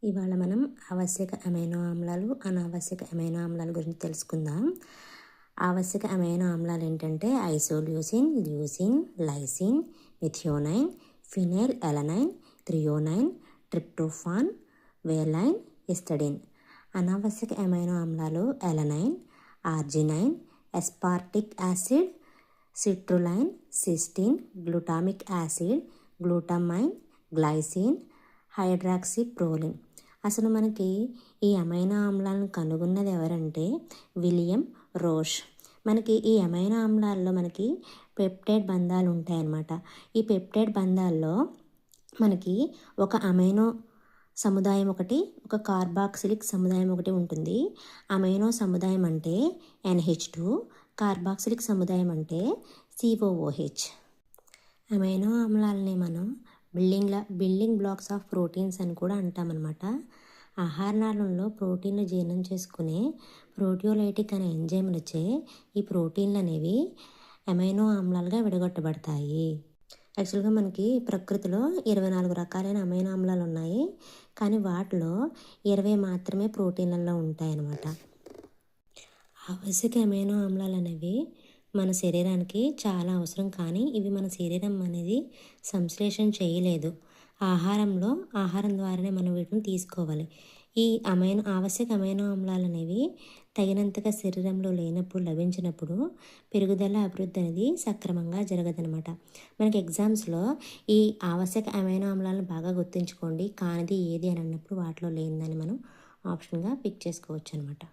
ఇవాళ మనం ఆవశ్యక అమైనో ఆమ్లాలు, అనావశ్యక అమైనో ఆమ్లాల గురించి తెలుసుకుందాం. ఆవశ్యక అమైనో ఆమ్లాలు ఏంటంటే isoleucine, leucine, lysine, methionine, phenyl alanine, threonine, tryptophan, valine, histidine. అనావశ్యక అమైనో ఆమ్లాలు alanine, arginine, aspartic acid, citrulline, cystine, glutamic acid, glutamine, glycine, hydroxyproline. అసలు మనకి ఈ అమైనో ఆమ్లాలను కనుగొన్నది ఎవరంటే విలియం రోష్. మనకి ఈ అమైనో ఆమ్లాల్లో మనకి పెప్టైడ్ బంధాలు ఉంటాయన్నమాట. ఈ పెప్టైడ్ బంధాల్లో మనకి ఒక అమైనో సముదాయం ఒకటి, ఒక కార్బాక్సిలిక్ సముదాయం ఒకటి ఉంటుంది. అమైనో సముదాయం అంటే NH2, కార్బాక్సిలిక్ సముదాయం అంటే COOH. అమైనో ఆమ్లాలని మనం బిల్డింగ్ బ్లాక్స్ ఆఫ్ ప్రోటీన్స్ అని కూడా అంటామన్నమాట. ఆహారనాళంలో ప్రోటీన్లు జీర్ణం చేసుకునే ప్రోటియోలైటిక్ అనే ఎంజైములచే ఈ ప్రోటీన్లు అనేవి అమైనో ఆమ్లాలుగా విడగొట్టబడతాయి. యాక్చువల్గా మనకి ప్రకృతిలో 24 రకాలైన అమైనో ఆమ్లాలు ఉన్నాయి, కానీ వాటిలో 20 మాత్రమే ప్రోటీన్లలో ఉంటాయన్నమాట. ఆవశ్యక అమైనో ఆమ్లాలు అనేవి మన శరీరానికి చాలా అవసరం, కానీ ఇవి మన శరీరం అనేది సంశ్లేషణ చేయలేదు. ఆహారం ద్వారానే మనం వీటిని తీసుకోవాలి. ఈ ఆవశ్యక అమైనో ఆమ్లాలు అనేవి తగినంతగా శరీరంలో లభించినప్పుడు పెరుగుదల, అభివృద్ధి అనేది సక్రమంగా జరగదనమాట. మనకి ఎగ్జామ్స్లో ఈ ఆవశ్యక అమైనో ఆమ్లాలను బాగా గుర్తుంచుకోండి, కానిది ఏది అని అన్నప్పుడు వాటిలో లేనిదని మనం ఆప్షన్గా పిక్ చేసుకోవచ్చు అనమాట.